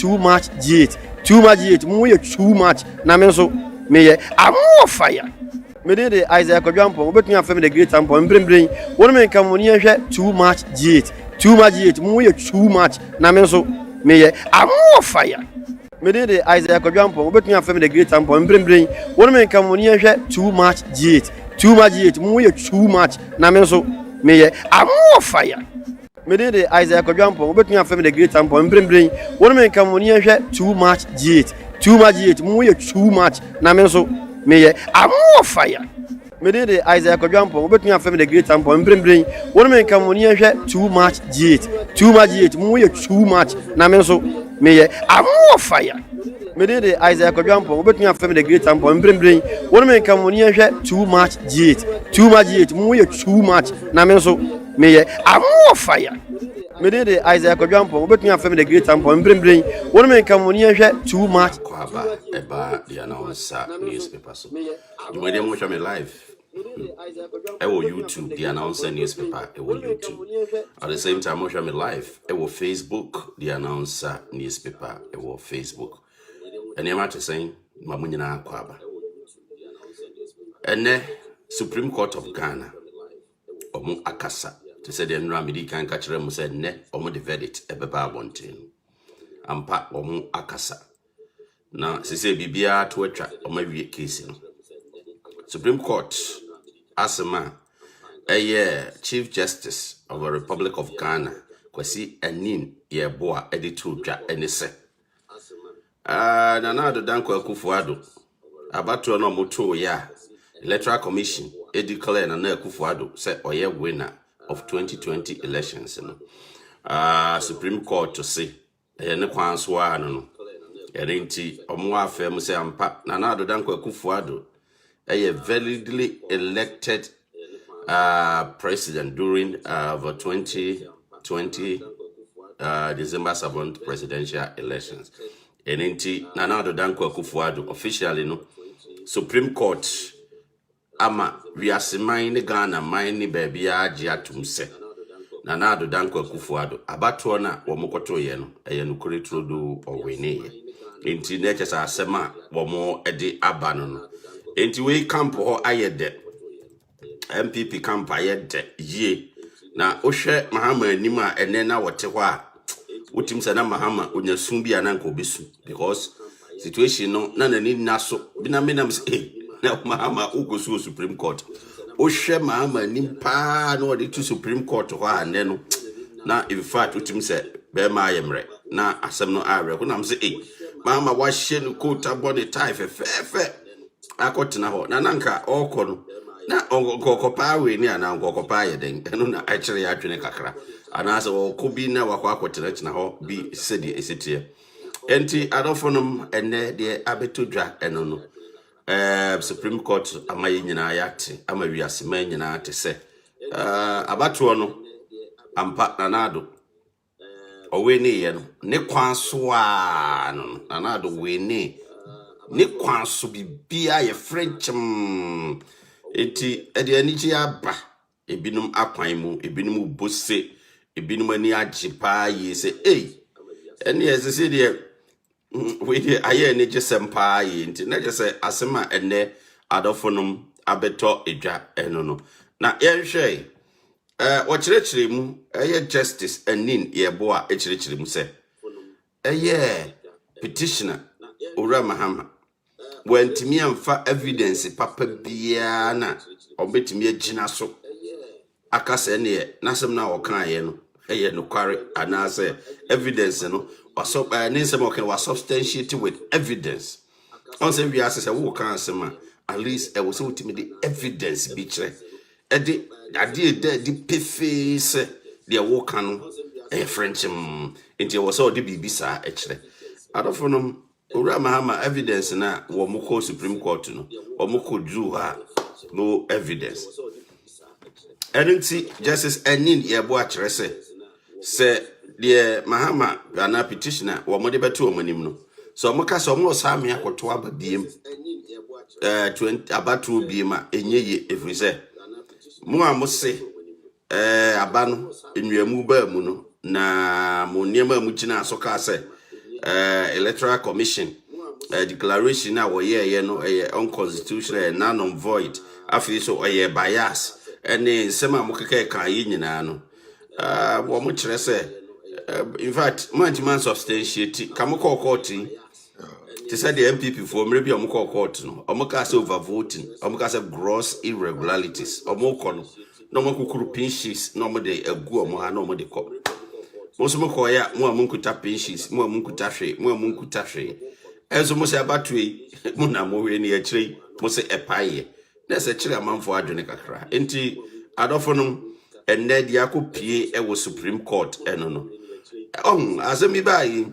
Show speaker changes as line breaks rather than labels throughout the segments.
too much G8 mu ye too much na me so me ye amo fire me de Isaiah Kodwampo obetumi afem the great ampo mbrembrem wonu me nka mo ni ehwe too much G8 mu ye too much na me so me ye amo fire me de Isaiah Kodwampo obetumi afem the great ampo mbrembrem wonu me nka mo ni ehwe too much G8 mu ye too much na me so me ye amo fire me de Isaiah Kodwampo obetumi afem the great ampo mbrembrem wonu me nka mo ni ehwe too much G8 mu ye too much na me so me ye amo fire me de Isaiah Kodwampo obetumi afem the great ampo mbrembrem wonu me nka mo ni ehwe too much G8 mu ye too much na me so me ye amo fire me de Isaiah Kodwampo obetumi afem the great ampo mbrembrem wonu me nka mo ni ehwe too much G8 mu ye too much na me so me ye amo fire me de Isaiah Kodwampo obetumi afem the great ampo mbrembrem wonu me nka mo ni ehwe too much
kwaba eba the announcer newspaper so you may dem watch me live ewo YouTube the announcer newspaper ewo YouTube at the same time watch me live ewo Facebook the announcer newspaper ewo Facebook ene ma to saying mamunyina kwaba ene Supreme Court of Ghana omu akasa to say the nra medi kan ka kire mu say ne omu the verdict ebeba abonten ampa omu akasa na sise bibia to atwa omawie case no Supreme Court asema Chief Justice of the Republic of Ghana kwasi anin ye boa editor twa enese na Addo danko Akufo-Addo abato no moto ya Electoral Commission declare na Akufo-Addo say oye winner of 2020 elections no Supreme Court to say ne kwanso no Erinti omo afem say ampa na Addo danko Akufo-Addo a validly elected president during the 2020 December 7th presidential elections. Erinti na Addo danko Akufo-Addo officially no Supreme Court ama wiaseman ne Ghana man ne baby agi atum se na Addo danko Akufo-Addo abato na wo mokoto ye no nukuri trodo owene enti na chesa asema wo mo ede aba no enti we camp ho ayede MPP camp ayede ye na ohwe Mahama anim a ene na wote ho a wotim se na Mahama onyasun bia na nko besu because situation no na nani naso bina menam se na Mahama ugosu Supreme Court ohwe Mahama anim pa na odi to Supreme Court ho a ne no na in fact wotim se be ma ayemre na asem no awre ko nam se Mahama wa hye no coat body tie fe akotena ho na nanka okọ no na onkokopa we ni ana onkokopa ye den eno na akire ya atwene kakra ana se okobi na wakọ akotena tena ho bi sedi esetie enti adofonom ene de abetodwa eno no Supreme Court amaye nyina ya te ama wiase man nyina te se abato no ampa na Addo owe ni ye no ne kwanso a no na Addo we ni kwanso bibia ye frenchim eti ede anichi aba ebinum akwan mu ebinum bose ebinum ani agipa ye se ene yesese de we de aye ne gisempa ye enti na gese asema ene adofonum abeto edwa eno no na ye hwe wo kirechire mu justice anin ye boa kirechire mu se petitioner ora Mahama wantimi amfa evidence papa bia na obetimi agina so akase ne nasem na wokan ye no no kware anase evidence no waso ne nsem wokan wa substantiate with evidence on say we asese wo kan asema at least e wo so utimi the evidence bi kire e de ade di peface de wo kan no frenchim enti wo so de bibisa e kire adofonom ora Mahama evidence na wo moko Supreme Court no wo moko drew ha no evidence enti justice anin ye bo a kire se de Mahama na petitioner wo mo de beto o manim no so mo ka so mo osame akoto ababiem 20 abatu biema enyeye efrise mo amose aba no enwuamu ba mu no na mo niema mu gina so ka se electoral commission declaration na wo ye no unconstitutional and non void afi so bias any sema mo keke kan yi nyina no wo mo kire se in fact man substantiate kam call court to say the MPP for maybe am call court no am ka say over voting am ka say gross irregularities am ko no mo kukuru pinches no mo de agu am ha no mo de ko mo so mo ko ya mo amunkuta pinches mo amunkuta hwe mo amunkuta hwe enso mo se abatwe mo na mo we ni akire mo se epaye na se kire amanfo adwene kakra enti adofo no enne dia ko pie e wo Supreme Court eno no asemi bayi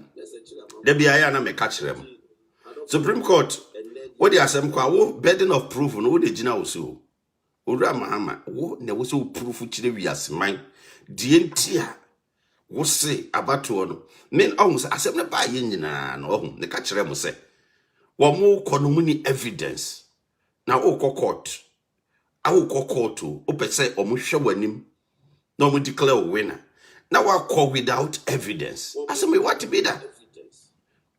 de bia ya na me ka kire mo Supreme Court what the asem kwa wo burden of proof no wo de gina wo so owura Mahama wo na wo so proof kire wiaseman die ntia wo se abato no men asem na bayi nyina no ne ka kire mo se wo mo ko no mu ni evidence na wo court awo court o pese o mo hwe wanim na o mo declare winner na wa call without evidence asem we what be that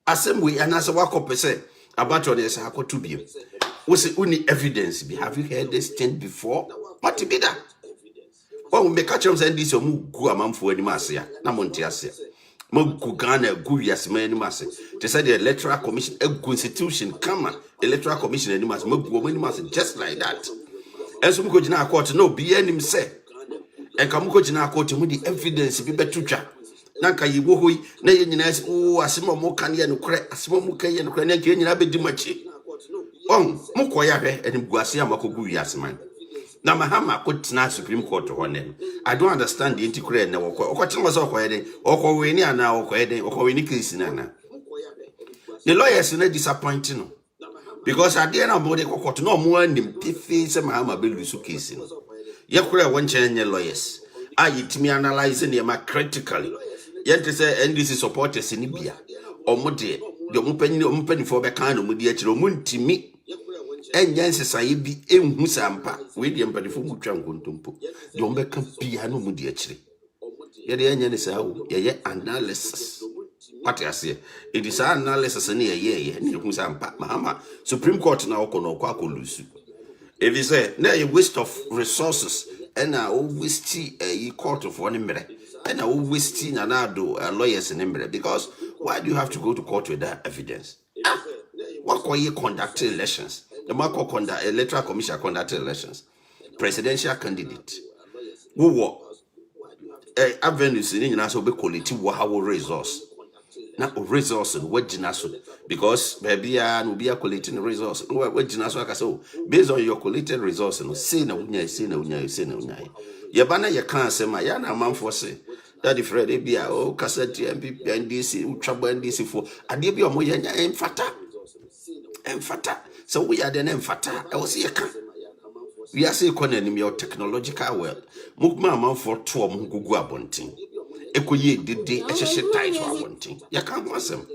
asem we anasa wa call pese about on yesa akoto biem we say uni evidence be have you heard this thing before what be that we make catch them this o mu gu amamfo anim ase ya na mo ntia ase mo gu Ghana gu wiasema anim ase they said the electoral commission a constitution kama electoral commission anim ase mo gu anim ase just like that enso mo ko gina court no be anim say enka mo ko gina court mu di evidence bi betutwa na nka yiwo hoi na ye nyina asema mo kan ye no kore asema mo kan ye no kore na nka nyina be di machi mo ko ya hwe enim gu ase amakogu wiasema na Mahama ko tina Supreme Court honem I don't understand the inticure na wo ko tina so ko yede o we ni ana o ko yede o ko we ni case na the lawyers na disappointing no because at the end of the court no mo anim pifi se Mahama be lose case no ye kure won chenye lawyers yitimi analyze ne ma critically yente say NDC supporters ni bia omo de mo panyi fo be kan no mo di akire mo ntimi enyanse saye bi enhu sampa we de mpanifo mu twa nkontompo de ombe ka bia no mu di akire ye de enye ne sa wo ye analysis what you say it is analysis ne ye ne hu sampa Mahama Supreme Court na okono kwa kolusu if you say na a waste of resources and a waste a court of one mere and a waste na Addo lawyers in mere because why do you have to go to court with that evidence what can you conduct elections the Marco conduct electoral commission conduct elections presidential candidate wo avenues ni nyina so be quality wo how resource na resource what jinaso because baby no be collecting resource what jinaso aka so based on your collected resource no say na unya ye bana ye kan say ma ya na manfo say that the Fred e bia o cassette MPP NDC utwabo NDC for ade bia mo ye nya emfata so we are the emfata e was ye kan we are say economy your technological world mukma manfo to om gugu abontin ekoye dede ehhehye ties for abontin ya kan kwasem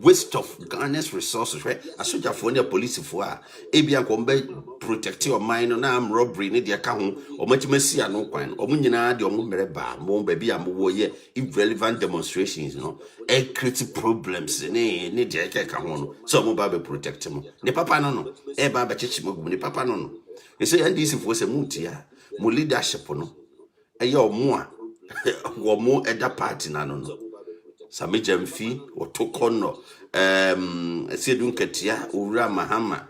waste of Ghana's resources right asoja for the police for ebia ko mbe protect your mind na am robbery ne de ka ho omatimasi ano kwan omunyina de omumere ba mo ba bia mo wo ye irrelevant demonstrations no e create problems ne de ka ho no so mo ba be protect mo ne papa no e ba ba chechi mo ne papa no e say NDC for se mutia mo leadership no e ye omo a wo mo eda party na no Sami Jamfi or Tokono, Sidun Ketia, Ura Mahama,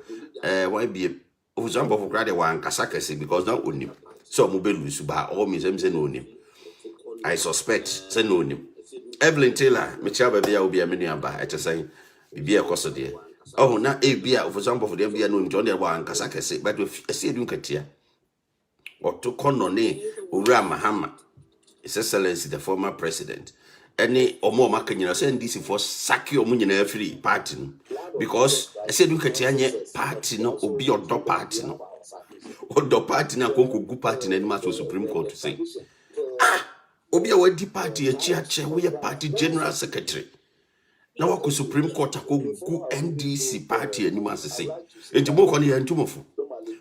why be for example for grade one Kasakasi because not only so mobile Suba or museums and own him. I suspect send on him. Evelyn Taylor, Michelle Bia will be a million by at saying, be a cost dear. Oh, not a beer, for example, for the Bia no John one Kasakasi, but with a Sidun Ketia or Tokono ne Ura Mahama, His Excellency, the former president. Any or more makanyina send this for saki or munyina free party because I said look at yanye party no obi or do party no or do party na konko gu party na ma Supreme Court to say obi a wadi party a chair we party general secretary na wako Supreme Court gu NDC party ani ma say enti mo koni ya ntumofo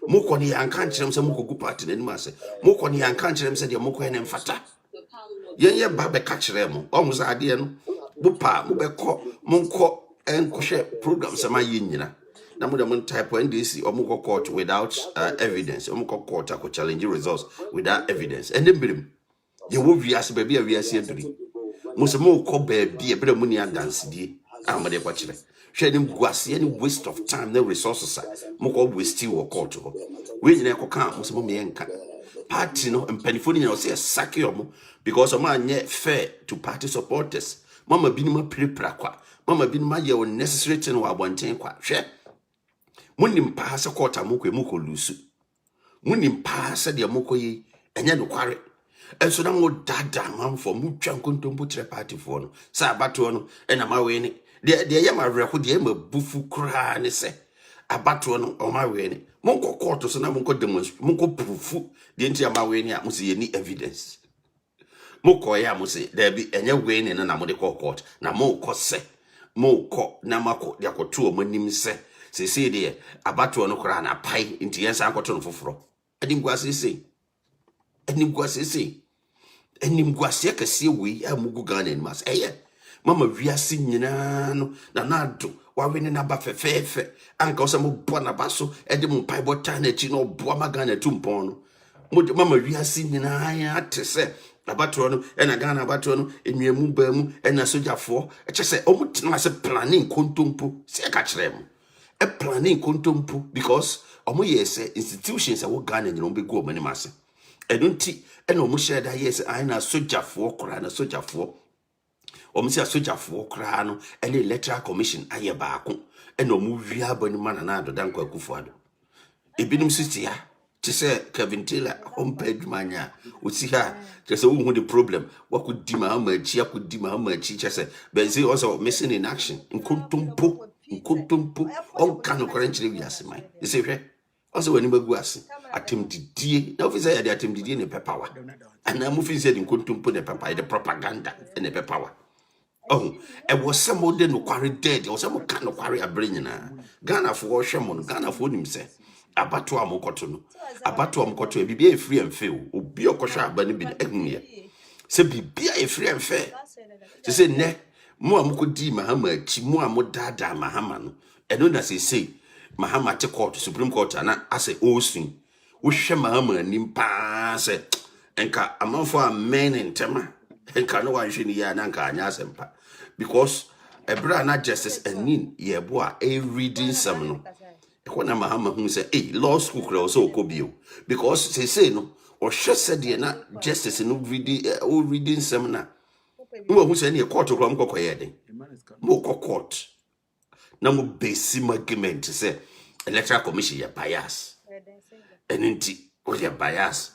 mo koni ya anka nkyerem se mo gu party na ani ma say mo koni ya anka nkyerem se de mo ko ene mfata yenye ba be ka kire mo omuza ade no Bupa, Mubeko, Munko, and Koshe programs am I yina. Namudamun type NDC or Muko court without evidence, or Muko court I could challenge results without evidence. And then brim. You will be as baby a VSC. Musamo ko baby a bit of money and dance. Amade watching. Shedding guasi any waste of time, no resources. Moko waste you or court. We never come, Musamo Mienka. Party no and pennyphone or say a sackio because a man yet fair to party supporters. Mama binima prepra. Mama binima ye unnecessary thing or one thing qua. Share. Munim pass a quarter muko lusu. Munim pass a dear moko ye, and then quarry. And so now dada man for muchan kuntumbutre party for no. Sabatuano, and I'm away. The yama record the yama bufu cry and say. Abatuano or my way. Monko quarters and Monko demos, Monko proof. The entire my way near must see any evidence. Moko ya must there be any way in an amodico court. Na moko se. Moko namako yako two monim se. Say dear, Abatuano crana pie into yes, I got on for fro. And him was say. And him was say. And him was yaka see we a mugugan and mas. Eh, Mama, we are singing no, Nanado, Wawin and Abba Fefe, Uncle Samu Bonabasso, Edmund Pibo Tanetino, Boamagan and Tumpono. Mama, we are singing I had to say. Abatono and a gun abatono in your mubemu and a soldier for. I just say, oh, I planning contumpu, say catch them. A planning contumpu because yes, institutions are what gun and you don't be go many mass. I don't tea and almost share that yes, I know soldier for, crying a soldier for. Almost a soldier for crano and the electoral commission aye baako and no movie abon man and Addo danko akufuado. Ebinum sister to say Kevin Taylor homepage mania would see her just who the problem. What could Mahama Chia could Mahama teacher say, but they also missing in action in Kuntumpu, all kind of currently we are mine. You say, also when you go attempt D, now if I attempt D in a pepper, and I'm moving said in Kuntumpu the pepper, the propaganda and the pepper. Oh, it was some more than quarry dead, or some kind of quarry a brain. Ghana for Shamon, Ghana for himself. Abatua Mokotono. Abatua Mokoto, be a free and fair, or be a kosha bunny be egg. Say be a free and fair. She said, Ne, Mua Mukudi Mahama, Chimua Modada Mahaman. And then as he say, Mahama take court, Supreme Court, and I say, oh, swing. Wish Mahama and Nimpa, and ka a month for a man in Tema, and can no one shiny Yananka and Yasempa. Because a brana justice and nin, ye boy, a reading seminal. When Mahama who say, hey, law school also cobio. Because they say no, or just said ye not justice in reading seminar. No who say any court of Ramco Coyading. Moko court. No more basic argument to say electoral commission your bias. And indeed, or your bias.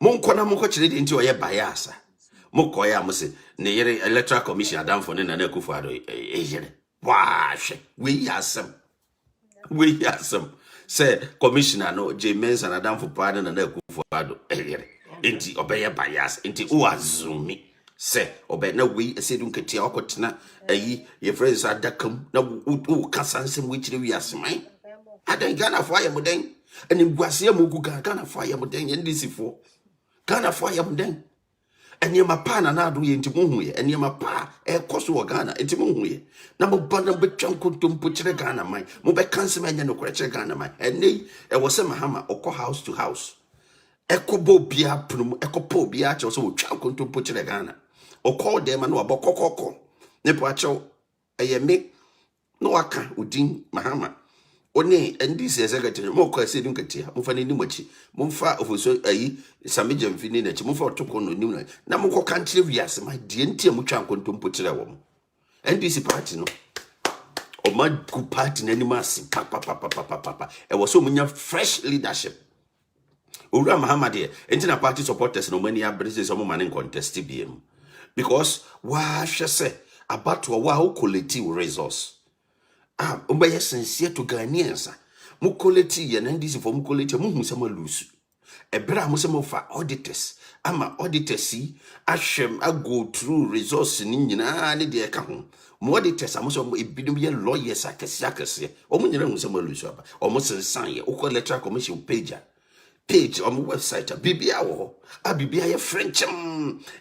Monkona Monco into your bias. Mokoya must say, near electoral commission are done for Nana Kufado. Wash, we are some. We have some say commissioner no James and Adam for pardon and Kufado. Inti obey bias, inti uazumi. Say, obey no we say don't get your cotina, your friends are dacum, no Cassan, which we are smine. I don't gonna fire Modeng, and in Guasia Muguga gonna fire Modeng and this for gonna fire Modeng. And ye mapa na do ye ntimuhuye and ye mapa e koso wo Ghana ntimuhuye na mo bana betwan kontompo kire Ghana man mo be cancel manya no kire Ghana man eni e wo se Mahama okọ house to house e ko bo bia prum e ko po bia che so wo twa kontompo kire Ghana okọ dem na obokokoko ne po ache e ye me no aka odin Mahama One NDC executive mo kwa se dun katia mo fa ni machi mo fa ofoso ayi sameje mfini na chi mo fa otoko no nim na mo ko kantre wiase ma die ntia mo twa nkontompo kire wo NDC party no o ma ku party na ni masi pa e wo so munya fresh leadership Owura Mahama de entina party supporters no many abrese so mo man contest biem because wa hwe se abato wa ho collective resource Umba sincere to Ghanaians. Mukoleti ye NDC for mukoleti muhu sama lusu. Ebra musema fa auditors. Ama auditors si ashem go through resource ni nyina ne de ka ho. Mo auditors amuso ebidum ye lawyers akese. Omo nyina musema lusu aba. Omo sensan ye ukọ electoral commission page on website bibia wo. Bibia ye French.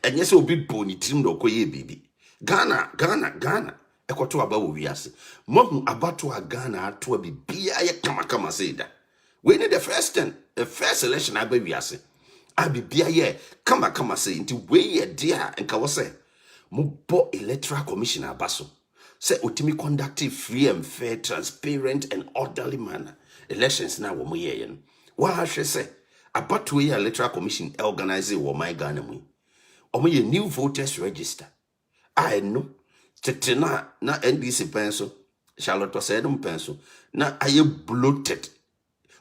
Enye se obi boni tim do koye bibi. Ghana ekoto aba wo wiase mahu abato a Ghana ato bibia ye kama say da we need the first election aba wiase abibia ye kama say nti we ye dia enka wo say mo bo electoral commission abaso say otimi conduct free and fair, transparent and orderly manner elections na wo mo ye no wa hwe say abato ye electoral commission organize wo my Ghana mu omo ye new voters register I know Tetina na NDC penso Charlotte said penso na aye bloated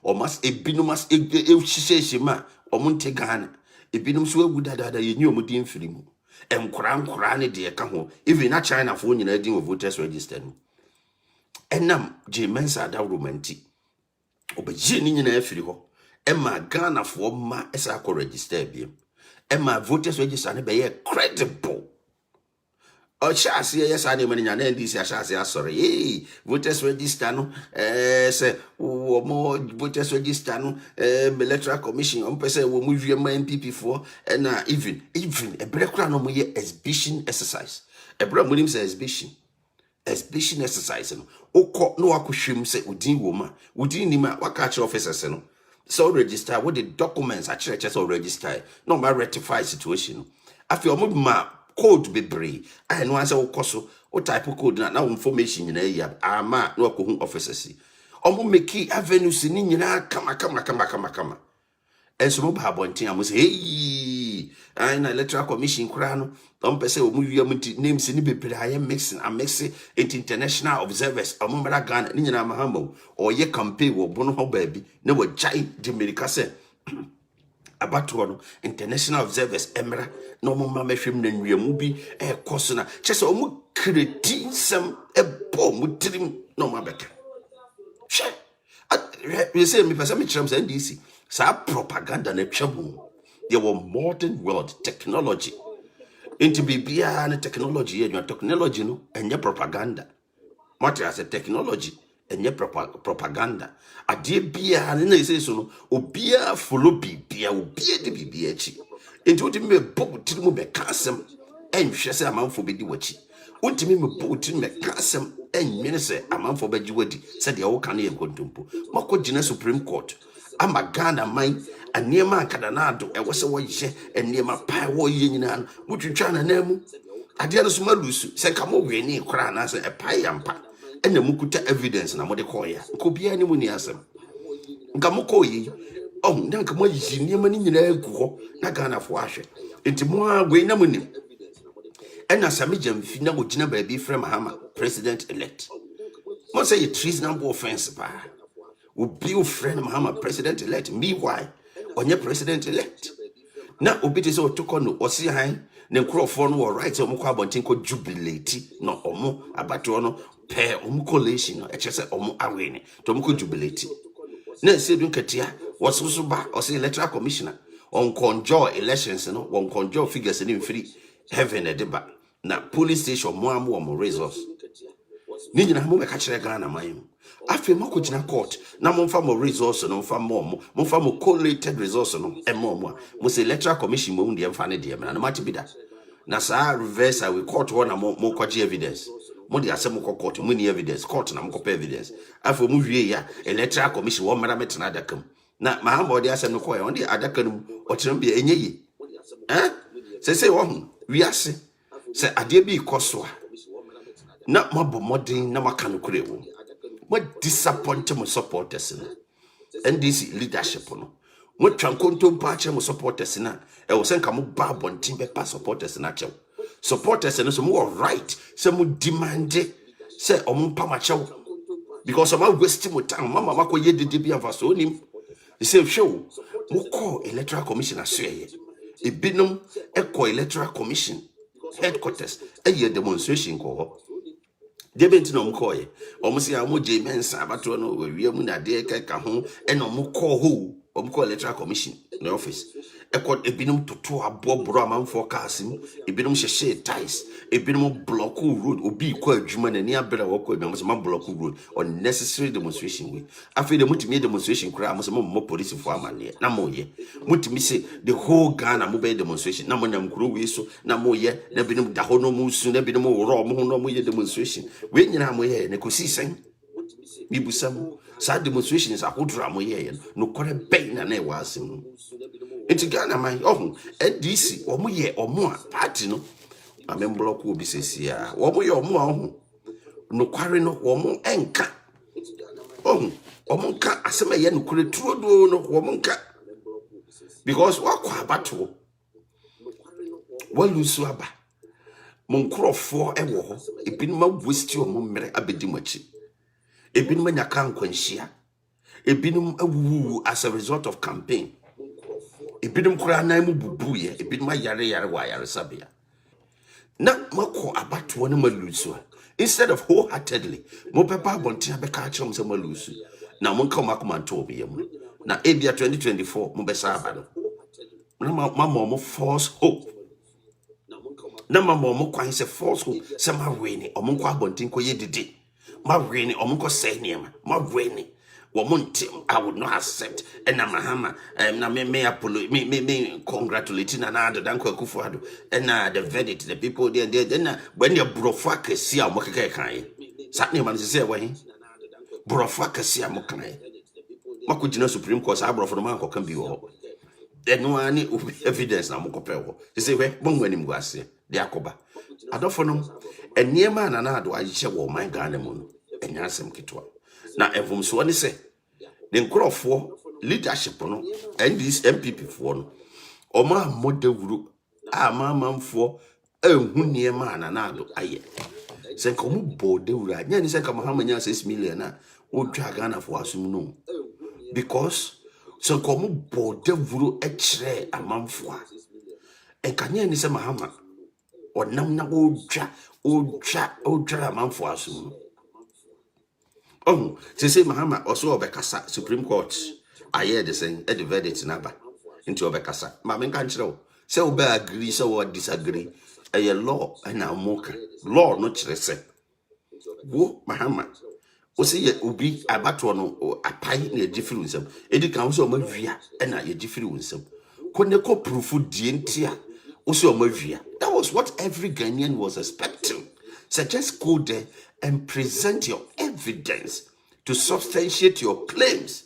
or must a binumas shishema or Monte Ghana a binum so good that you knew Mudim film and Kuran de Kaho even not China for you know voters registered and nam J Mensa da romanti obejini in a frigo Emma Ghana for ma as I could register him Emma voters register be credible. Oh, Chassis, yes, I am in an NDC. Sorry, hey, voters register no, say, more voters register no, electoral commission, person will move your MPP for, and even a breakdown of my exhibition exercise. A brother William says exhibition exercise. Oh, no, I could shim say, Udin woman, Udin Nima, what catch officers, no. So register what the documents at churches or register, no, my rectify situation. I feel more code be brave. I know answer koso o type code na information nyina ya ama na ko hu officers omo make avenues ni nyina kama enso mo ba bonten am say hey I na electoral commission kura no on pese o mu wiam names ni bebre aye mixing and mixing international observers omo mara Ghana ni nyina mahamba o ye campaign wo bono ho baabi na wa jai de America say abatono international observers emra no mama mehwem na nwiamu bi koso na chese omu kredi sem ebo mutirim no mabeka we say me person me chram say NDC sa propaganda na twabo there were modern world technology into bibia na technology ya technology no enye propaganda what as a technology enye propaganda ade bia na say so no obia follow bibia obia de bibia chi enti wotimi me bobu tirimu be kasem enhwe se amanfo be di wachi wotimi me bobu tirimu me kasem enwene se amanfo be gi wadi se de wo kan ye kontompo mako gina Supreme Court ama Ghana man aniema akada na ado e wo se wo ye aniema pa wo ye nyina wotwitwa na namu ade no so malusu se kamo we ni kra na se e pa yampa ena mukuta evidence na mode call ya ko bia ni mu ni asem nka moko yi na nka mo yi niema ni nyina agu na Ghana fo ahwe enti mo agwe na munim ena samija mfi na ogina ba bi frɛ Mahama president elect mo say treasonable offense ba obi o frɛ Mahama president elect me why onye president elect na obi te say otoko no osi han ne nkrofo no right omo kwa abontin ko jubilate no omo abato no pe omo collation no eche say omo awene to omo ko jubilate na se dun katia wososo ba osi electoral commissioner on conjure elections no on conjure figures in free heaven e deba na police station mo resource ni nyina mo be ka kire Ghana man afi mako gina court na mo mfa mo resource no mfa mo collated resource no mo say electoral commission mo ndie mfa ne de na mati bida na sa reverse we court one mo kwaji evidence mo de asem ko court mo ni evidence court na mo ko evidence afi mo hwie ya electoral commission wo mara metena adakam na Mahama de asem no ko ya on de adaka no o kirem bia enye yi say wo hu wi ase say ade bi ikoso na mabo modern na maka no kure wo mo disappoint mo supporters na NDC leadership no mo twankonto mpa che mo supporters na e wo senka mo ba bontin be pa supporters na che supporters no so mo right say mo demand say ompa ma che because of my waste mo time mama mako ye dede bi anfa so nim say show mo call electoral commission asue e binom e call electoral commission headquarters e ye demonstration ko debenti no mkoye omusi amoje mensa abato no wiam na de ka ho e no mko ho omko electoral commission no office Ekɔ ebinom toto abo bro amanfo kaasim, ebinom hyehye ties, ebinom block road, obi kɔ adwuma na ni abere wɔkɔ adwuma so ma block road, unnecessary demonstration we. Afei de mutimi demonstration kura mo se mo police fo amane na mo ye. Mutimi se the whole Ghana mo be demonstration na mo nam kuro we so na mo ye na binom da ho no mo su na binom woro mo ho no mo ye demonstration. We nyina mo ye ne kosi sen. Bibusam sa demonstrations ahodra mo ye no kore bɛn na e wa asem no. Enti Ghana man NDC omo ye omo a party no amem block obi sesia omo ye omo a no kware no omo enka omo nka asem ye no kure tuodo no omo nka because wakwa abato walusu aba mo nkrofo ewo ho ebinom waste omo mmere abedi machi ebinom nya kan kwanhia ebinom awuwu as a result of campaign. Ebinom kura na mu bubuye ebinom yare wa yare sabia na mako abato no malusu instead of wholeheartedly mo pepa bonte abeka achom se malusu na mo nka makoma to obi yam na ebia 2024 mo besa aba no na mama mo false hope na mama mo kwan se false hope se ma wini omo nko abonte nko yedidi ma wini omo nko say niam ma wini I would not accept. And Mahama, na me apolo, me congratulating another Danko Kufuado. And the verdict, the people there, then when you brofaka see a mokaka kai. Satni man say way. Brofaka see a mokai. Makujina Supreme Court, I brought from Manko can be all. Then no any evidence na mokopeo. They say, well, when him was the Akoba. I don't for them. And near man and I do I share my Ghanamun and Yansam Kitwa. Na evum so ne se the nkrofo leadership no and this MPP for no oma modewuru amamamfo ehun niema na do aye se nkomu bodewuru anya ni se nka Mahama nya 6 million na odwa Ghana for asum no because se nkomu bodewuru ekire amamfo a enkanya ni se Mahama onam na odwa amamfo asum no. Say Mahama also obekasa Supreme Court. I hear the saying at the verdict naba into obekasa. Mamen can't show. Say obe agree, so what disagree. A law and a mocha. Law not say. Wo Mahama. O say ye ubi abatono or a pie in a difference. Edi council mavia and a difference. Couldn't ko proof dientia. Also mavia. That was what every Ghanaian was expecting. So just go there and present your evidence to substantiate your claims.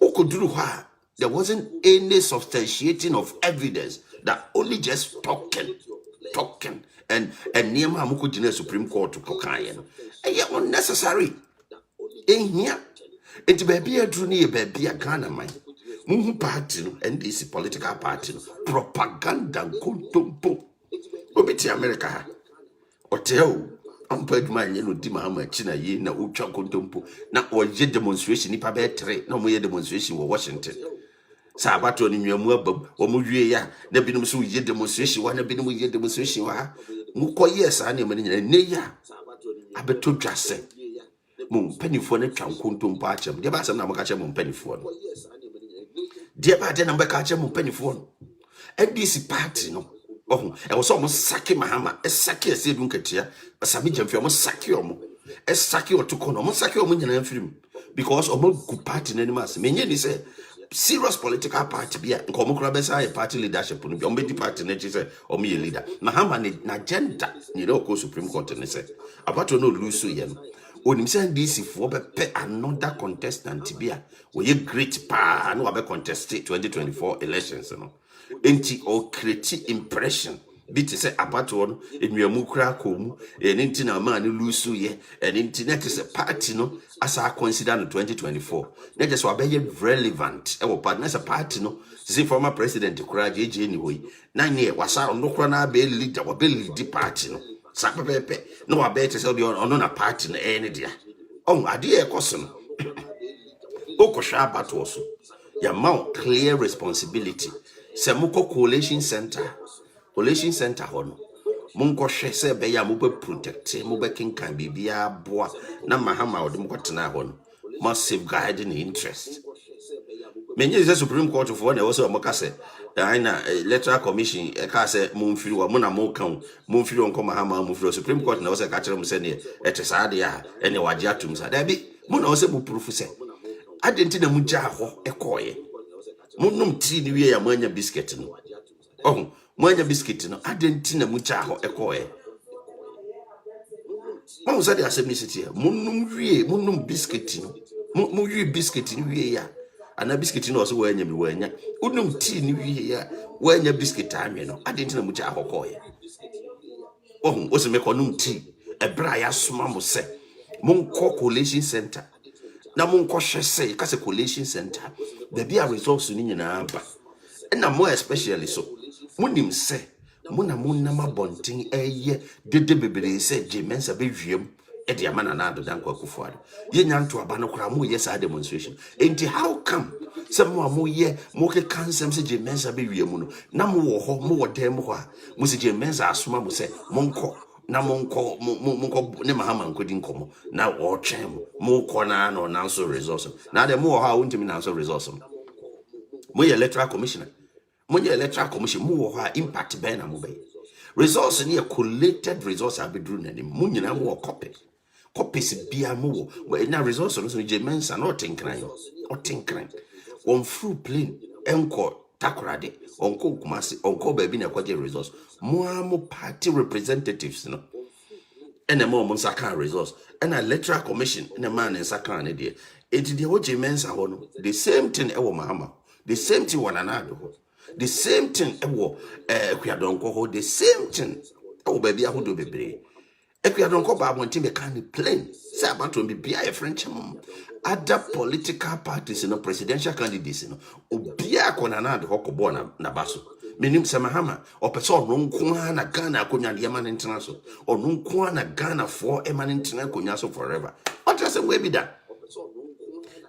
There wasn't any substantiating of evidence, that only just talking. And near Mamukujina Supreme Court to Kokayan. And yet unnecessary. In here, it may be a druni, baby, a Ghana mine. Muhu party, NDC political party, propaganda, kuntumpo. Obiti America. Hotel. Amped man you know di Mahama China ye na utwa kontompo na oye demonstration nipa be 3 na mo ye demonstration wo Washington sa abato ni nwamu abam o mo wie ya na binom so ye demonstration wa na binom ye demonstration wa mu koye sa na mani nyina ne ya abeto dwase mo mpanifo na twa kontompo achem de ba asem na mo ka che mo mpanifo no de ba de na mo ka che mo mpanifo no NDC party no e was almost saki Mahama saki ese dun katia asami jamfi almost saki omo saki otukono almost saki omo nyina mfirim because omo gu party na animas menye ni say serious political party bia nko omo kura besa a party leadership no bi omo di party na chi say omo ye leader Mahama ni na agenda ni no ko Supreme Court ni say about no lose ye no onim say NDC for be another contestant bia we ye great pa no be contest 2024 elections no enti or create impression bit say abato no enwamu kura komu enti na ma no lose ye enti net is a party no as I consider no 2024 na just wa be relevant e wo part na party no say former president kura jeje anyway na nye wasa no kura na be leader wa be lead party no sa pepe no wa be te say ono na party na any dia ade e koso no okosha abato so ya mount clear responsibility. Semuko coalition center hono munko hwe se be ya mube protect mube kinkan bibia boa na Mahama odum kwatena hono must safeguard the interest Many is a Supreme Court of one also a mocase. Aina electoral commission a case moonfree or mona mo count moonfree on Mahama move Supreme Court and was a catcher sending at Sadia and the Wajatum Sadabi. Mona also proof say. I didn't know Mujaho a coy. Munum tea the way a mania biscuit. Oh, mania biscuit. I didn't know Mujaho a coy. What was that assembly? Munum biscuit. Muju biscuit in we and a biscuit also when you were Unum tea new year when your biscuit time, you know. I didn't know much a coy. Oh, was a meconum tea, a briar smamo say. Monco Collation Center. Now Monco say, Casa Collation Center. There be a resource in your number. And now more especially so. Munim say, Munama bonting a year, did the baby say, James a baby. Edi amana na Addo Dankwa Akufo-Addo ye nyanto abano kra mo yes a demonstration enti how come some mo ye mo ke kansem se je mensa be wiemu no na mo wo ho mo wo dem ho a mo se je mensa asoma mo se monko na monko ne Mahama nkodi nkomo na wo twem mo ko na no na so resource na de mo wo ha wontimi na so resource mo ye electoral commissioner mo ye electoral commission mo wo ha impact be na mo be resource ne collated resource abedru na ni mo nyina mo copy copies bia mo na resource no so je mensa no tinkran on fruit plane enko takorade onko kumasi onko baby na kwaje resource mo party representatives no ene mo saka resource and electoral commission ene man in saka na de enti de ho je mensa ho no the same thing e wo Mahama the same thing one another ho the same thing e wo Kwiadonko ho the same thing e wo baby ahodo bebre Ekwiadonko ba abontin be kan plain say about to be a French other political parties no presidential candidates no obia kona na de hokobo na baso menim se Mahama opeso no nko na Ghana akonya de man international ono nko na Ghana for eman international akonya so forever otra se we bi da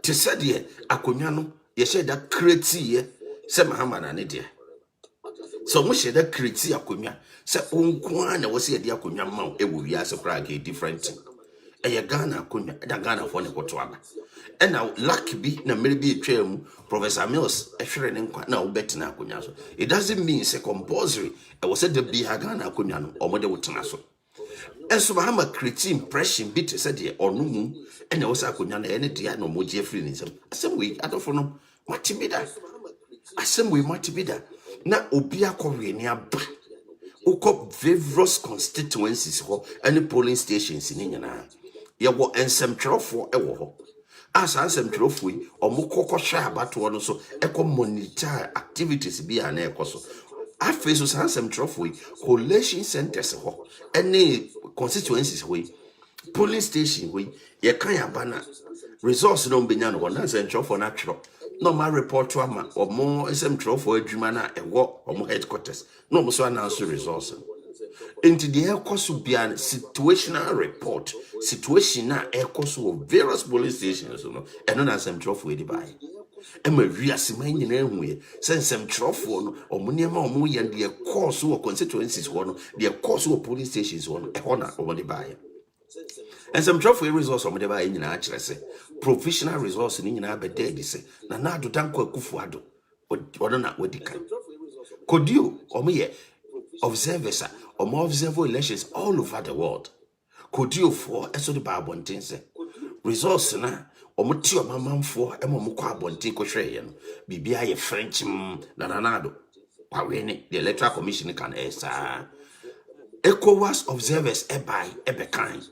te said ye akonya no ye said that create ye se Mahama na ne de so mo she that create akonya se onko na wo se de akonya ma e wo wi ase kra ke different e Ghana akonya da Ghana for ne koto aba and now lucky be na mere bi twam Professor Mills e hwere ne nkwa na wo betina akonya so it doesn't mean say compulsory e wo se de bi ha Ghana akonya no o mo de wotena so and so Mahama create impression bit said de onu mu and wo se akonya na e ne dia no mo je free ni sem asem we adofo no matibida asem we matibida na obi akọwe ni aba ukọ various constituencies ho any polling stations ni nyina ye wo ensemtwerofo e wo ho asa ensemtwerofo yi omukọkọ hwa abato no so ekọ monitor activities bi ana ekọ so afi so ensemtwerofo yi collation centers ho any constituencies ho polling station ho ye kan abana resource no mbenya no na ensemtwerofo na twero no ma report to ama or more SM12 for adwuma na ewo or headquarters no mo so announce resource into the course be an situational report situation na course of various police stations no and no SM12 we dey buy e ma wi asema nyina ehu ye SM12 no o mo niam o mo ye the course of constituencies no the course of police stations no e ho na o mo dey buy and some trophy resource o mo dey buy nyina a kire se professional resource ni nyina be dead say na Addo Dankwa Akufo-Addo odo na wadikan kodio omoye observers omo observe elections all over the world kodio for eso de ba abonten say resource na omo ti omamamfo emo mo kwa abonten ko hweye no bibia ye French na Addo kwawene the electoral commission can esa ECOWAS observers ebekan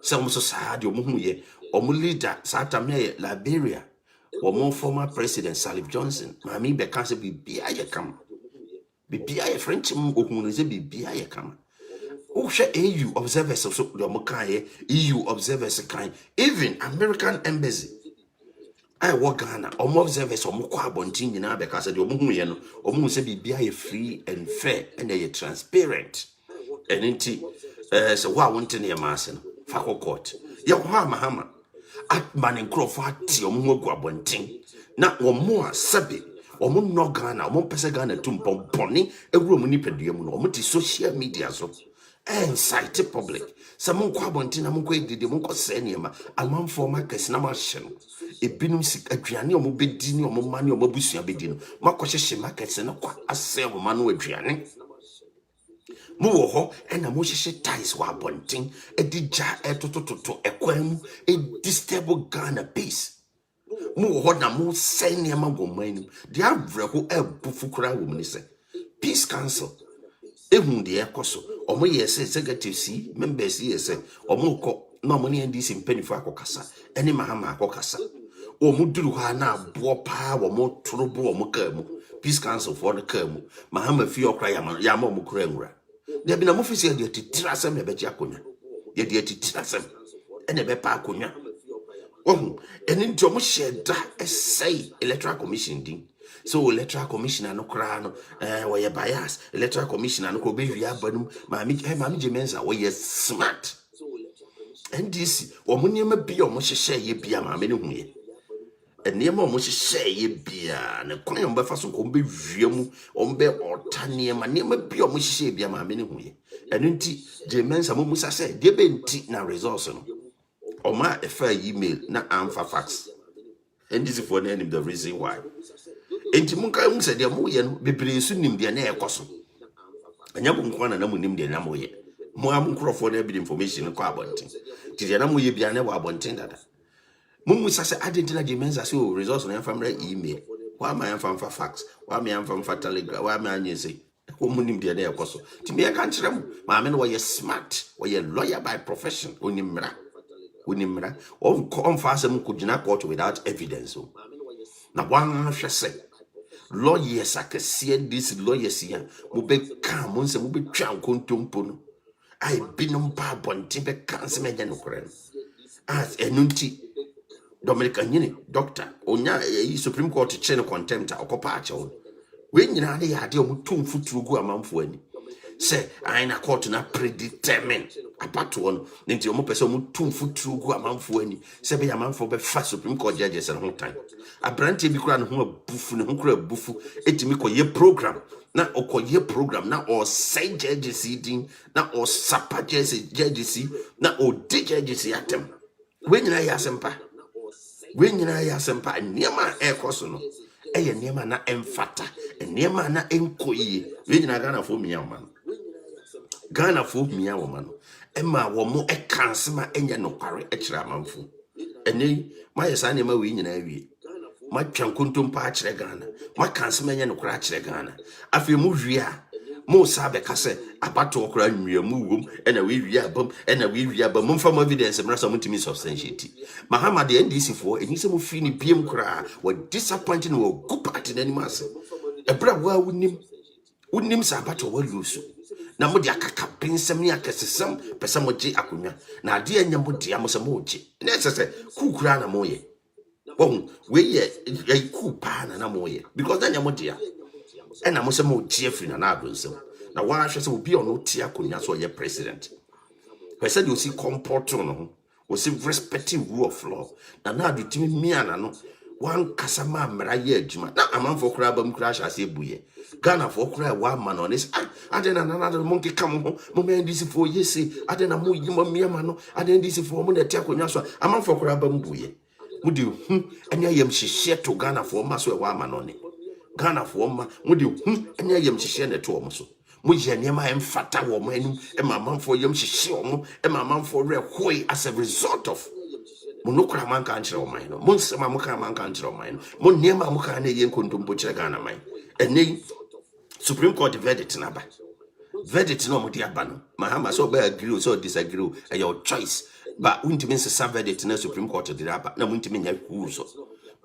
say omo so saadi omo huye omo leader Satamia Liberia omo former president Salif Johnson mami be kan se bibia ye kam bibia ye French ohunu se bibia ye kam o hwe EU observers so de omo kan ye EU observers kan even American embassy I work Ghana omo observers omo kwa abontin nyina be kan se de omo hu ye no omo se bibia ye free and fair and ye transparent and inti so wa wonte ne maase no fa court ye ho Mahama atman nkrofo ati omo gu abontin na omo a sabe omo no Ghana omo pese Ghana tumpomponi ewuro mu nipadua mu no omo ti social media so cite public some kwa abontin na mo kwa edide mo kwa se niema amanfo makesi na ma hye no ebinum sik aduane omo bedi ni omo mani omo busua bedi no makohye market se no kwa asɛ omo manu aduane mo wo ho na mo hyehye ties wa bonten edija etotototo ekwan mu disturb Ghana peace mo wo ho na mo sɛ nneɛma wɔ man de avrɛho ebufu kura wɔ mu ne sɛ peace council ehun de ekoso omo ye se executive si members ye se omo ko na omo ne NDC mpanifo akokasa ene Mahama akokasa omo duru ha na abo pa omo torobo omo ka mu peace council for the ka mu Mahama fi okra ya ma omo kura nwura de bi na mo fisi de titira sem e be ji akonya de titira sem ene be pa akonya ene nti omo sheda esai electoral commission din. So electoral commissioner no kra no we bias electoral commissioner no ko be wi abanum mami jemensa we smart NDC omo niema bia omo hyehye ye bia mami ne huye eniema omo hyehye ye bia ne kwan omo befa so ko be wi mu omo be ota niema bia omo hyehye bia mami ne huye eno nti jemensa mo musa se de be nti na resource no oma efa email na amfa fax NDC for name the reason why enti munka mu se de mo ye no bebre su nim de na ekoso anya bu nkwa na mu nim de na mo ye mo am nkrofo na bi information ko abonten ti de na mo ye bia na wa abonten dada mo mu sa se adentina de menza se o resource na family email wa ma fa fax wa ma fa telegram wa ma anye se ko mu nim de na ekoso ti me ka nkire mu ma me no ye smart ye lawyer by profession onimra on fa asem ko gina court without evidence na wan hwe se lawyers akese this lawyers here mo be ka mo nse mo be twa nkontompo no ai binom pa bonte be kan se meja no kore as enunti Dominica nyini doctor onya Supreme Court chain contempt akopa ache won we nyina ne ya de o mutum futuru gu amamfo ani se aina court na predetermine apato on nti o mo pese o mutum futuru gu amamfo ani se be amamfo be fa Supreme Court judges no time abrante bi kura no ho abufu ne ho kura abufu etimi koye program na okoye program na o say judges din na o sapa judges na o judges atem we nyina ya sempa niema ekoso no eye niema na emfata niema na enkoyi we nyina Ghana fo mia wo man ema wo mo ekansema enye nokware ekire amanfo eni ma yesa niema we nyina awie ma twankontom pa akire Ghana ma kansema enye nokware akire Ghana afi mu hwia mo sabe kase apato okra nwiamu wom ena we wi abam mo fam evidence mrasa mo timi substantiate Mahama de NDC for eni se mo fi ni biem kra wa disappointing wo good party na animase ebra wa wonim sa apato wa lusu na mo de akaka pinsem ni akesesem pesa mo je akonya na ade anya mo de amo se mo je na sese kukura na mo ye we ye ku pa na mo ye because anya mo de ena mo se mo je afri na Addo nsem na wa hwe se obi ono tie akonya so ye president pesa de o si comport no o si respecting rule of law na Addo timi miana no wan kasama mra ye adwuma na amanfo kura bam kura hya se buye Ghana for kura wa ma no nis adena na Addo mo nke kam ho mo me ndisi for yesi adena mo yimo miama no adena ndisi for mo na tie akonya so amanfo kura bam buye mudi enya yam hihye to Ghana for ma so wa ma no ne Ghana for ma mudi enya yam hihye ne to mo so mo ye niema emfata wo mo anim amanfo yam hihye wo amanfo re hoi as a result of monokra man kan kire o man no mo nsema mo kan man kan kire o man no mo niema mo kan na ye nkontompo kire Ghana man eni Supreme Court verdict na ba verdict no mo di aba no Mahama so ba agree so disagree your choice but untimi nsa verdict na Supreme Court di aba na untimi nya ku so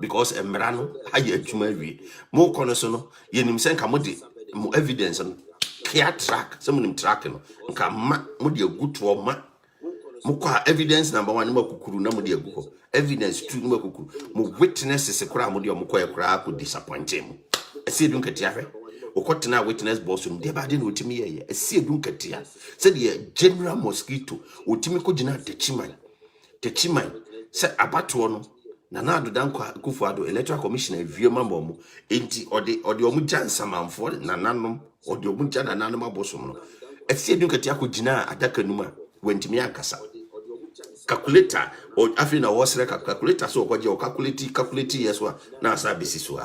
because emra no aye adwuma wi mo kono so no ye nim sen ka mo di mo evidence no kia track some nim track no nka ma mo di aguto ma mukwa evidence number 1 ma kukuru na mudi aguko evidence 2 ma kukuru mo witnesses kura mudi omukwa yakura ko disappoint mu esi dun katia hwe okotena witness boss mu de ba de no timi ye esi dun katia se de general mosquito otimi ko gina techiman se abato no na Addo dankwa kufu Addo electoral commissioner vie mambo mu enti ode omu jansa manfo na nanom ode omu jana nanom abosom no esi dun katia ko gina adaka numa wentimi akasa calculator or afina was calculator so what your calculate yes wa na sabisi so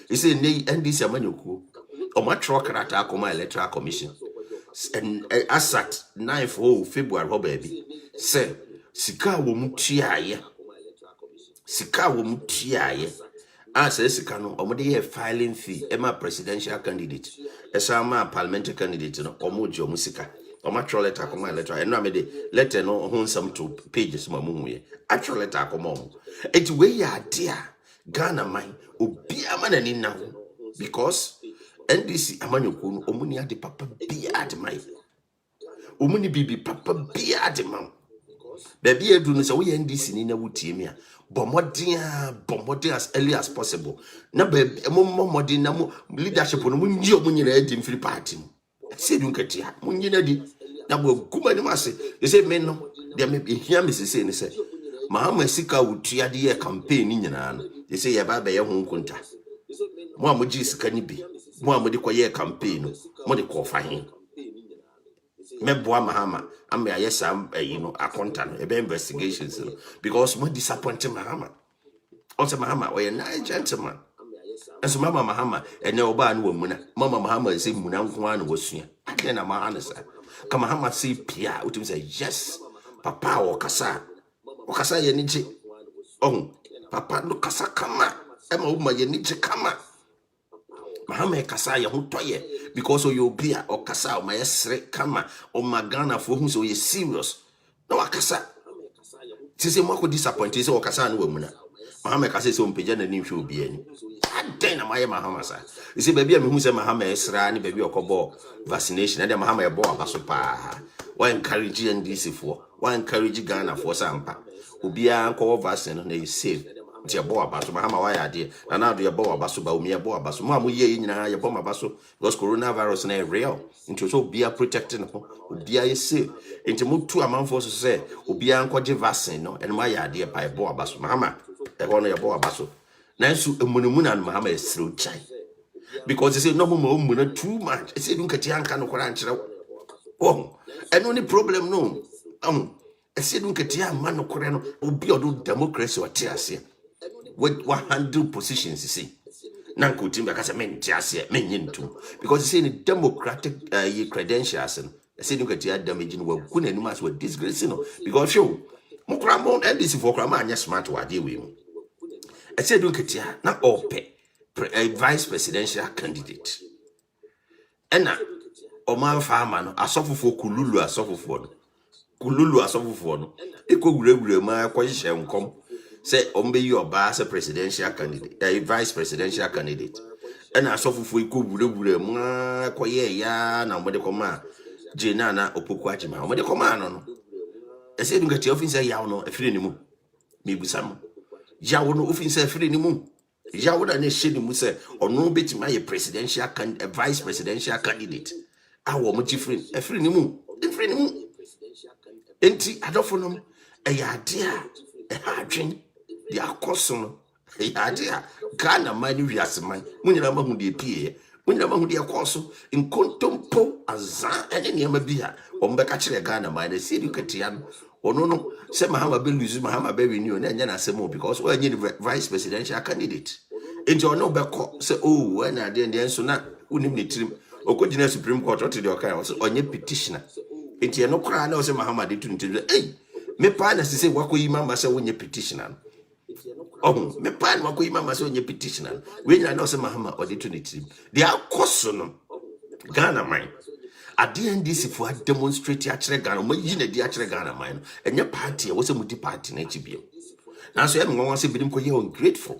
you say nay NDC amanyuku o ma truck rata akoma electoral commission and asat 9th February ho baby say sika wo mutiaye say sika no o de filing fee e ma presidential candidate e sa ma parliamentary candidate no o mo jo musika o ma troll letter akoma electoral e no amede letter no ho nsam to pages ma mu ye actual letter akoma mo eti we ya dia Ghana man obi amana ni na because NDC amanyoko no omuni ade papa bi ade mai omuni bibi papa bi ade mam baby edu no so we NDC ni na wutie mi a bomodin as early as possible na baby modin na mo leadership no mo nji omunyira edi mfiri party mu se du nkatia mo nyina di na bo kuma ni mase you say me no dia me hia me se ni se Mahama sika wutua de ye campaign ni nyina no you say ye ba be ye ho nkunta mo amoji sika ni bi mo amodi koye campaign no mo de ko fa hin meboa Mahama am ya yesa akonta no ebe investigations no because mo disappoint Mahama also Mahama we na gentleman and mama Mahama ene oba no wamuna mama Mahama say muna nko an wasua ade na ma anasa ka Mahama say pia utim say yes papa okasa ye nije papa no kasa kama ema uma ye nije kama Mahama kasa ye ho toye because you be or kasa o my sre kama o magana for who so ye serious no akasa tise mo ko disappoint say o kasa no wamuna Mahama kasa say o mpeja na ni hwe obi ani aden na maye Mahama sa you see baby me hu say Mahama esra ni baby okobo vaccination and Mahama ye bo abaso pa why encourage NDC for why encourage Ghana for sampa obi an ko vaccine na you save ti ebo abaso Mahama why ade na do ebo abaso ba omi ebo abaso mo amoye nyina ye bo abaso because coronavirus na real into so be protecting ho obi a save into mo tu amanfo so say obi an ko je vaccine no and my ade pa ebo abaso Mahama e ho no ye bo abaso na nso emunumuna Mahama esro chai because they say no mo too much e say dun kati anka no kwara nkyere and only problem no e say dun kati amano kwara no obi odo democracy o tiase with 100 positions you see nanko timba kasa men tiase men yintu because you say in democratic credentials and say dun kati damage no wa kunanum as we disgrace no because show mo kra mo NDC for kra ma anya smart wade we mu I said, look at ya, not all pay a vice presidential candidate. And now, Omar Farman, a suffer for Kululu, a suffer for equal regular my question come say, Ombe your bass a presidential candidate, a vice presidential candidate. And I suffer for equal regular my quiet ya, now what they command Jenana Opoquachima, what they command. I said, look at your office, I know a free anymore. Maybe some. Yawo no ofin say free ni mu yawo da na hye mu say ono beti my presidential vice presidential candidate awo mo chi free ni mu enti adofo no e ya de a ha adwen de akoso no e ya de a Ghana man wiase man munyina ma hu de pie munyina ma hu de akoso nkontompo azan ene ne ma bi a o mbeka kire Ghana man na si educatia no ono no say Mahama be lose Mahama be renew na nya na asemo because o anya the vice presidential candidate enti ono be ko say oh when na de so na unim ne tirim okogina Supreme Court o te de okan so onye petitioner enti eno kra na o say Mahama de tunti eh me pa na say wakoyi mama say onye petitioner me pa na wakoyi mama say onye petitioner we nya na o say Mahama o de tunti they are cost no Ghana man Addo NDC for demonstrate actually Ghana mo yine di actually Ghana man enye party wo se mudi party na chibiem na so em nwa se bidim ko ye ungrateful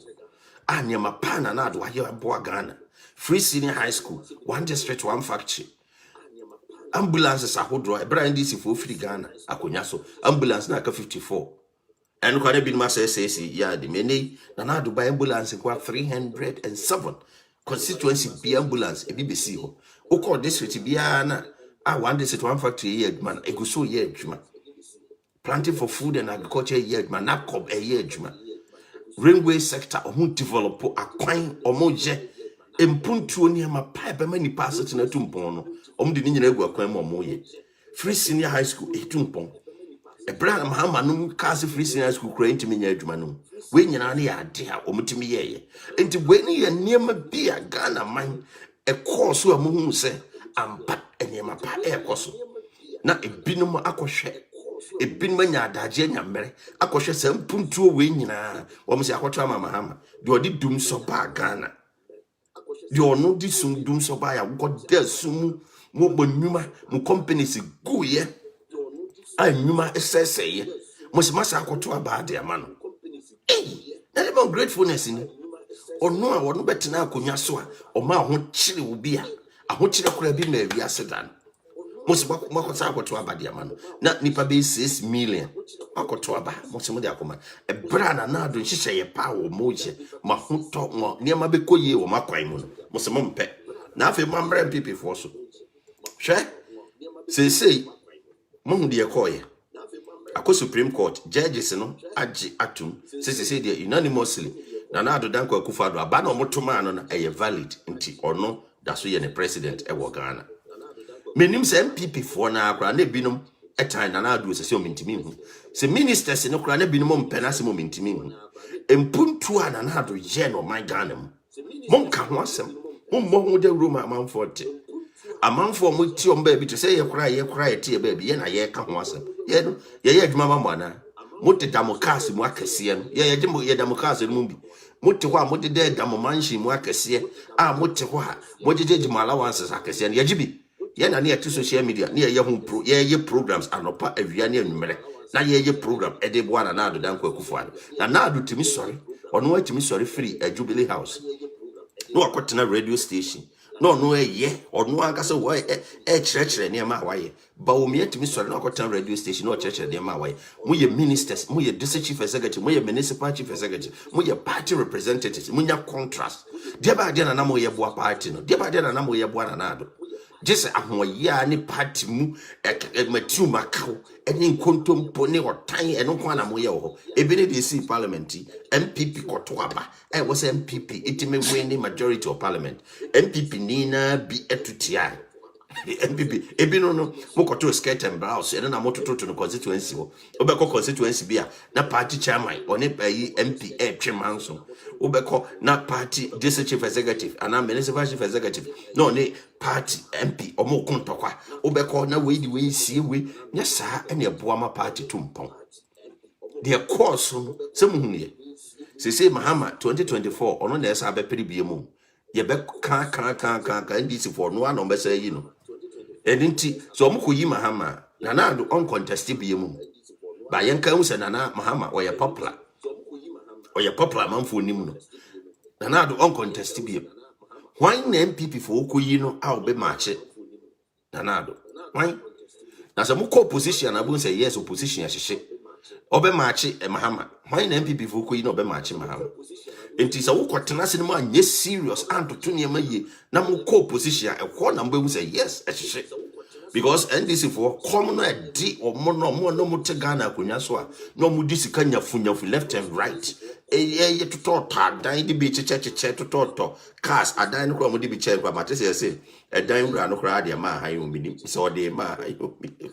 anya mapana na do aye boa Ghana free senior high school one district one factory ambulances ahodro Addo NDC for free Ghana akonya so ambulance na ka 54 and kwa bidim say ya de many na do buy ambulance kwa 307 constituency be ambulance e BBC ho Oko district biana one district one factory year man eguso year juma planting for food and agriculture year man na cob a year juma railway sector who develop akwan omoje empuntuo ni ma pipe many passes na tumpon no de nyina egu akwan mo ye free senior high school etumpon a brand Mahama cast free sinners who create me near Jumanum. When you are near dear, omutimi ye. And when you are near my beer, Ghana mine, a course who a moon say, I'm pat and yama pa air cosso. Not a binum aquashe. A binmania dajena mere, aquashe some puntu winina, or Miss Aquatama Mahama. You did doom so bad Ghana. You are not this soon doom so by a god there soon. Mo companies go ye. I nyuma say must akoto about their man. Eh, na about gratefulness in or no I won't bet na akonya so a o ma ho chiri wo bia a ho chiri kora bi na wi asedan must makoto akoto about their man na nipa be 6 million akoto aba must mo de akoma e bra na do hihye ye pa wo moje ma ho to mo niam be koye wo makwan mu no must mo mpe na afi mo mbra mpp for so hwe say Mom dear Koya. Ako Supreme Court, judges no aji atum, say they unanimously. Nana do danko kufado abano motomano na eye valid nti ono da so ye ne president e wo Ghana. Menim se MPP for na akra na binom etan nana do se o mintimi hu. Se ministers no kra na binom mpena se mo mintimi hu. Empuntu a nana do ye no my Ghana mu. Mom ka ho asem. Mom mo hu de room amanforte. Amanfo mo ti o mba bi to say ye kra tie ba bi ye na ye ka ho asem ye no ye adwuma ma mo na mo te damokase mo akese no ye damokase no bi mo te ho a mo de damomanshi mo akese a mo te ho a mo jejeje mo allowances akese no ye gibi ye na ne social media ne ye ho ye programs anopa awia ne anumere na ye program e de bo na ado danko akufo na ado timi sorry ono wa timi sorry free a Jubilee House no akotena radio station no ye or no ankasa wo chire ne ma waye ba wo me yetimi sori na akotan radio station no chire ne ma waye mo ye ministers mo ye district chief executive mo ye municipal chief executive mo ye party representatives mo nya contrast de ba de na mo ye boa party no de ba de na mo ye boa na ado jese ahoya ne party mu matiu makao eni nkontompo ne otan eno kwa na mo ye ho ebe ne dey parliament MPP koto aba was MPP itime win majority of parliament MPP nina bi etutia MPP ebi no mo koto skirt and blouse eno na mototo to no constituency ho obeko constituency bia na party chairman oni MP twemanso obeko na party district chief executive and municipal chief executive no ne party MP omo kontokwa obeko na we di we sie we nya saa ene boama party tumpon the course some hunye say Mahama 2024 ono na esa be pere biemu ye be kan NDC for no one be say no edinti so omo koyi Mahama na do uncontested biemu ba yen kan se na Mahama oye popular manfo nim no na do uncontested biemu why na MPP for koyi no a be match na do why na se mo ko position na bu say yes opposition ya hye obe machi Mahama why na MPP for koyi no obe machi Mahama enti sa wo kwotena se no ma nye serious anto to ne ma ye na mo ko position e ko na mba say yes ehye because NDC for come no di o mo no te Ghana akonya so a no mo di sika nyafu left and right ye to dan di bi cheche to cars adan no ko mo di bi che kwa mate say edan wura no kra de ma han o mini so de ma han o mini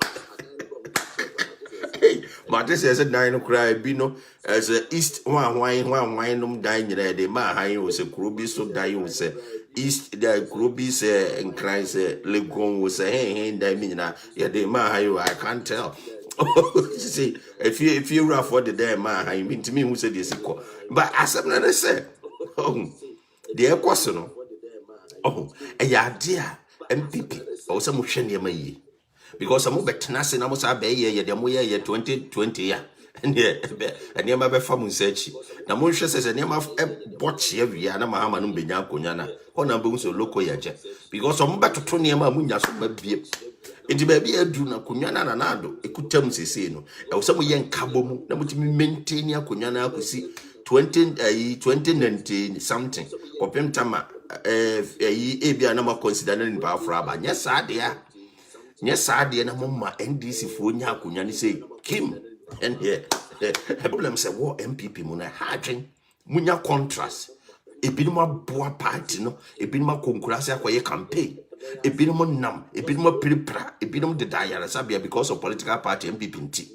Mate says a nine cry bino as a east one wine dine de ma high was a cruby so die was a east the crubies and cries legon was a hey dimina yeah de ma I can't tell. See if you rough for the day ma I mean to me who said this but as I said the question a ya dear MPP or some shiny may because some betnase na mo sa be ye de mo ye 2020 ya and ye ma be fam search na mo hwe se ne ma botche awia na Mahama no benya akonya na ho na be so local ya je because some betoto ne ma munya so ba bie enti ba bia adu na akonya na ado ekutam sese no e wo se mo ye nkabo mu na mo timi maintain akonya na akosi 2019 something kopem tama ebia na ma consider na ni ba afra ba nya sa de ya yes, I did na mama NDC for nya akunya ni say Kim and here problem say what MPP mo na hadwen munya contrast ebinuma boa party no ebinuma konkurase akoye campaign ebinuma nam ebinuma prepara ebinuma de dayara sabia because of political party MPP nti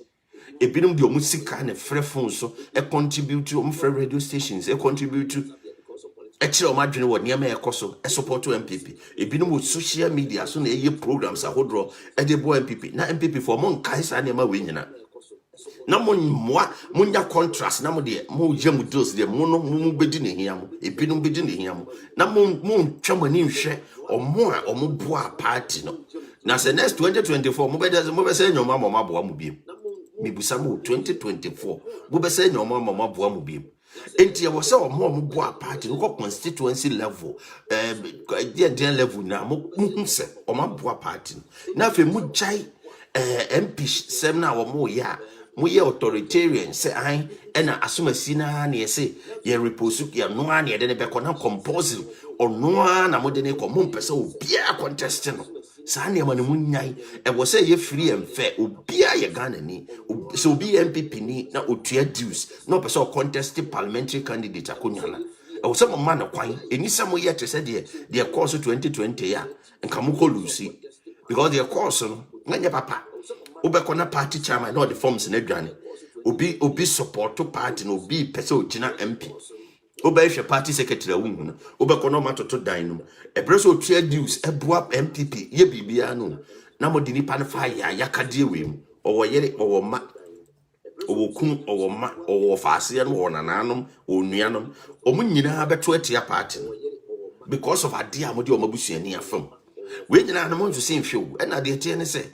Ebinum di omu sika ne frɛ phone so contribute to omu frɛ radio stations contribute to actually omadwene wo niam ekɔ so support to MPP. Ebinum wo social media so na eye programs ahodro de bo MPP. Na MPP for mon kai sa niam we nyina. Na monya contrast na mo de mo jam deals de mo no mo bedi ne hia mo ebinum bedi ne hia mo na mo twamani nhwe omo a omo boa party no na say next 2024 mo be say nyoma mo maboa mo biem me busa mo 2024 mo be say nyoma mo maboa mo biem enti e wo say omo boa party no constituency level the level na mo se omo boa party na fe mo jai MP sem na omo ya mo ye authoritarian say ai ena asomasi na na say ye repose ya no na ye de ne be kona compulsory ono na mo de ne ko mo mpese obia contest no sa na ma ne munyai e wo say ye free and fair obia ye Ghana ni so obi MPP ni na otua dues no pese contest parliamentary candidate akonyana e wo say mo ma na kwan eni say mo ye te say de course 2020 ya nka mo ko lucy because the course no nganya papa Obekona party chairman no the forms na adwane obi support to party no obi pese ogina MP obehwe party secretary awun no obekona matoto dan no ebreso otua dues ebua MPP ye bibia no na mo di nipa no fa ya yakade ewem owo yere owo ma owo kun owo ma owo faase no wo nananom onuanom omu nyina beto atia party no because of ade amode o mabusuani afam we nyina no mo nso se nhwe e na de tie ne se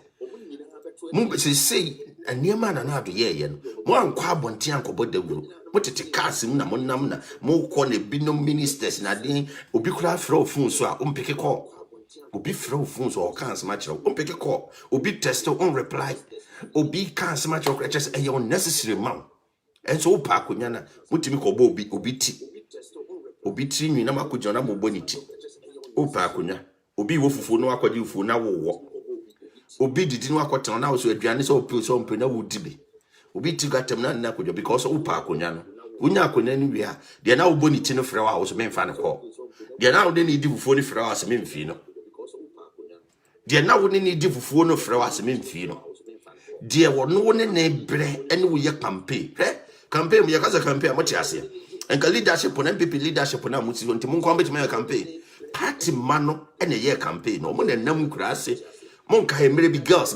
Mumbe say a near man and out ye one quabonti uncle bodewuru. What it cassim na monamna, more corner binum ministers na din, ubicra throw phones so pick a call. Ubi throw phones or can't match or pick a call, ubi test or reply, ubi can't match or crutches a your necessary mount. And so Pacunyana, Mutimiko Bobby, ubiti, ubiti, Namakujanamo boniti. O Pacunya, ubi wofu no aquadu for now walk. Obi did no akwata na so aduane so opio so mpena wudibe obi tigatem na kodwo because upa akonya no unya akonya ni wi a de na wo ni ti no frɛ wa wo so memfa ne kɔ de na wo de ni di fufuo ni frɛ wa so memfi no de na wo ni di fufuo no frɛ wa so memfi no de wo no ne ne bre ene wo ye campaign campaign mo ye kasa campaign mo ti ase enka leadership na MPP leadership na mo ti so ntimo nkwa betima campaign party mano ene ye campaign no mo na nam kura ase Monka maybe girls.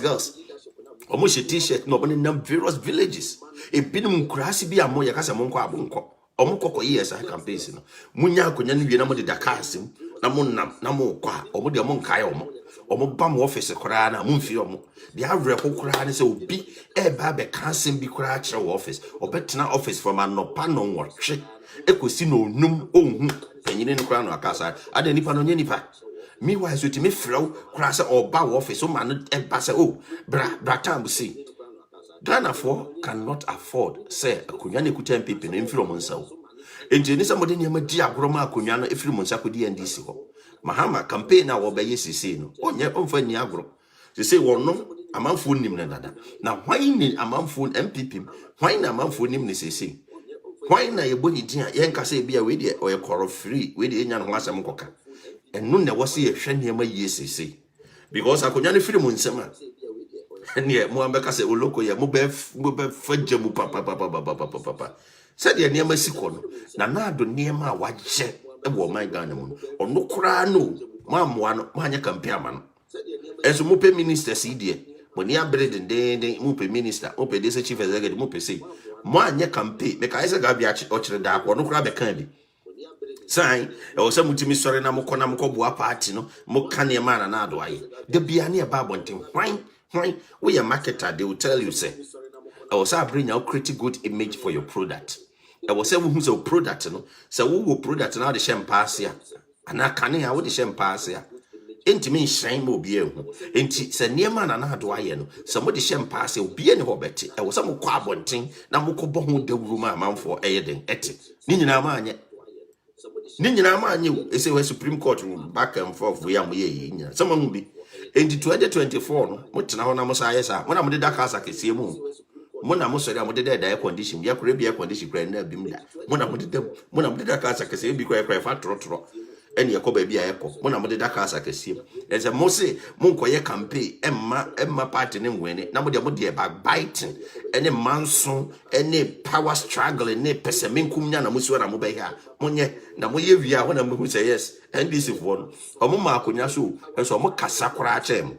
Almost a t-shirt, no, but in various villages. A binum crassi be a moya casa monko abunko. Omoko years I campaign. Munya kunyan you know the Dakasim, Namo qua, or Modia Monkayomo, or Mobam office a crana, Munfiomo. The average crane so be a babe can't be cratch office, or better office from a no panon or trick. Equisino num penny crown or casa, I didn't nipa no nipa. Meanwhile, so to me, flow, crass or bow office, so man, and pass bra time see. Ghana for cannot afford, say, a Kunyani could tell people in Filomonso. And Jenny somebody near my dear Groma Kunyana, if Filomonsa could NDC. Mahama campaign now by yes, no, on your own for Niagro. They say, well, no, a man for him, now, why need a man for MPP? Why not a man for him, they say? Why not a body dear, Yanka say be a way or a quarrel free with the Indian Wasamoka? And none was see a shen near my yes, say. Because I could not feel Munsema. And yet, Moambeka say, Oloko, ya mube fudgemu papa. Said ya near my sicon. Nana do near my watch, a woman gun, or no crano, Mam one, mania campairman. As Mupe minister, see dear, when you are bread and day, Mupe minister, Mupe this chief executive, Mupe say, Mania campaign, make I say Gabiach or dark or no crab a candy. Sign, or some to me sorry, na mokona mokobua party no, mokania man and adwai. The biania babonting, why, we a marketer, they will tell you, say, I was bring out pretty good image for your product. I was say who's a product, no, so who will product now the champagne here, and I can't have the champagne here. Ain't me shame will be able, ain't say near man and adwai, no, somebody champagne will be any hobby. I was some quabonting, now mokobon the room amount for aiding et. Nina man yet. Nina man you, it's a Supreme Court back and forth. We are here. Someone will be in the 2024. What now? Namosaya, when I'm the Dakasa, I see a moon. When I'm also I'm the air condition, we are Caribbean condition, grand bimla. When I'm the Dakasa, I say, be quite fat trot. ene ye ko ba bia ye ko mo na mo de daka asa kasie e se mo se mo nkoye campaign emma party ne nwene na mo de backbiting ene manso ene power struggle ene peseminkum nya na mo siwa na mo ba ya monye na mo ye wia ho na mo hu say yes NDC for no omo ma akonya so so mo kasa kora a chem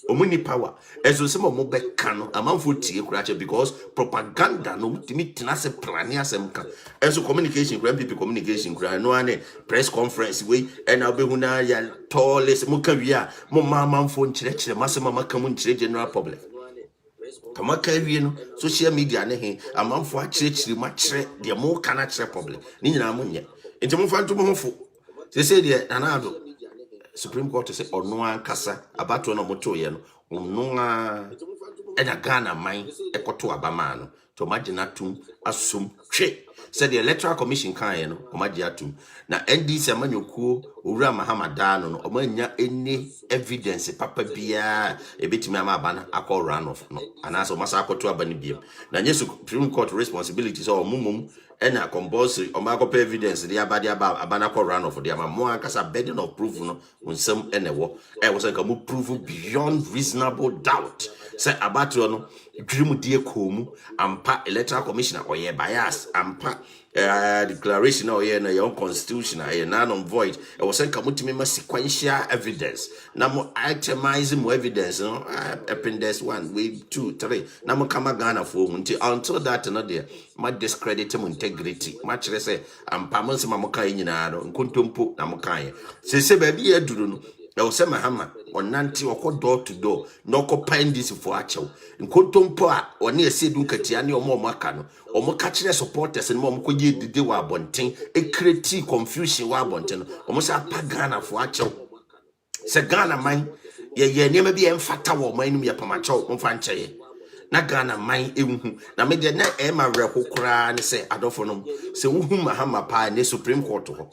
omuni power ezo se mo be kano amanfo tie kura che because propaganda no timi tina se plani asem ka ezo communication kura people communication kura no ane press conference we and obehu na ya tallest mo ka wi a mo ma amanfo nchire masema maka mo nchire general public kama ka wi no social media ne he amanfo a chire ma chire de mo kana chire public ni nyina mo nye enti mo fa nto mo hofo se de Addo Supreme Court say onwa kasa abato no moto ye no onwa ena Ghana man ekoto abama no to magina tum asum hwe said the Electoral Commission kan ye no omagia tum na NDC amanyokuo owura Mahama no no omanya any evidence papa bia ebetimi ama abana akọ run off no anaso masa akoto abani biem na nye Supreme Court responsibilities or mumum ena compulsory omakopa evidence the abana akọ run off the ama mo akasa burden of proof no unsem enewo e wo say ka mu prove beyond reasonable doubt say abatro no dwirimu die komu ampa Electoral Commissioner oye bias ampa declaration or na your constitution a non void I was saying kamutimi ma sequential evidence na mo itemize mo evidence no appendix 1 way 2 3 na mo kama Ghana for until that no there ma discredit mo integrity ma kire say ampa mo se ma mo kan nyina no nkontompo na mo kan se ba bi aduru no I was saying Mahama onanti okọ door to door no occupy this for achew nkontompo a oni esedu nkatia ne omo aka no omo ka kire supporters no omo ko ye dide wa abonten e create confusion wa abonten no omo sa pa Ghana for achew se Ghana man ye niam bi emfata wo man nim ye pamachew mfa ncheye na Ghana man ehu na me de na e ma wereko kura ne se adofo no se wuhu Mahama pa ne Supreme Court ho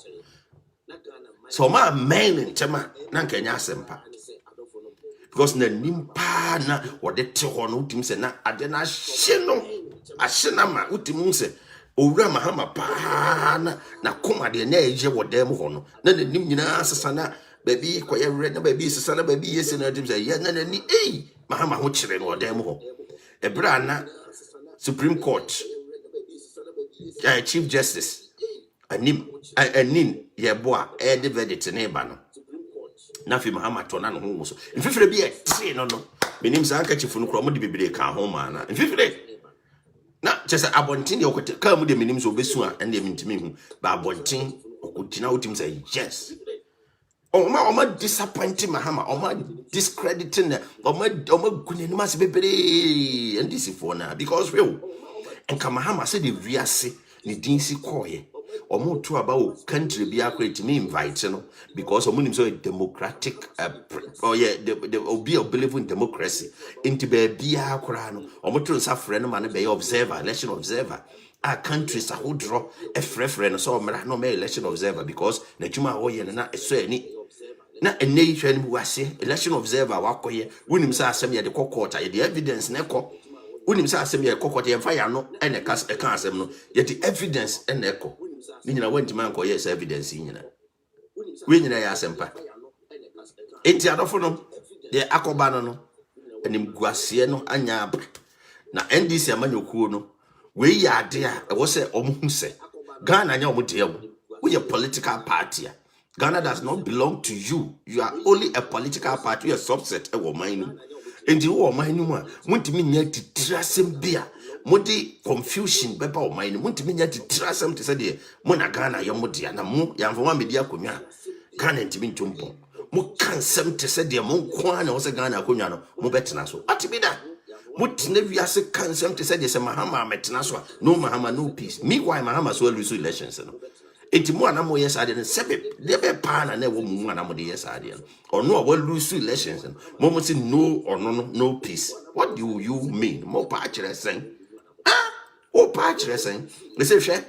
so ma men in chama na nkenya asempa because na nimpa na wode te ho no utim se na ade na ahye na ma utim se owura Mahama pa na koma de na eje wode mo ho no na nim nyina asesa na baby koye red na baby sesa na baby yesi na utim se ye na ni Mahama ho kire no wode mo ho ebra na Supreme Court Chief Justice anin yeboa the verdict ne ba no na fi Mahama tona no ho so mfifire bi e tie no menim sa anka chifu no kro mo de bibire ka ho ma na mfifire na chese abontin de okote ka mu de menim so obesu a ende mintimi hu ba abontin okotina utim say yes oma disappointing Mahama oma discrediting oma kuneni ma se bibire ndisi for na because we enka Mahama se de wiase ni dinsi koye omo to about country be accurate me invite no because omo so democratic the obi believe in democracy into be bia akora no omo to nsa frɛ no ma no be observer election observer a countries a who draw a frɛ no so mra no me election observer because na tuma ho ye na so ani na enei hwɛ no wase election observer wakoye wonim sa asɛm ye de kokota ye the evidence na ekɔ wonim sa asɛm ye kokota ye fa ya no ene ka asɛm no ye the evidence ene ekɔ ni nyina wantima anko yes evidence nyina we nyina ya asempa enti adofo no de akoba no anim guase no anya na NDC amanyokuo no we ya ade a e wo se omuhu se Ghana anya omu de we a political party Ghana does not belong to you are only a political party a subset e wo man enti wo man mu a muntimi nya titrasem bia modi confusion beba o mind muntimi nya titrasem te se de mo na Ghana ye modia na mo yamfoma media konwa Ghana ntimi ntompo mo kansem te se de mo nko na wo se Ghana konwa no mo betena so atibi da mo tena wiase kansem te se de se Mahama metena so no Mahama no peace meanwhile Mahama so lose elections no enti mo ana mo yes ade no sebe de be pa na wo mu ana mo de yes ade no ono a we lose elections no mo say no or no peace what do you mean mo pa kire sen patch resen they say hwe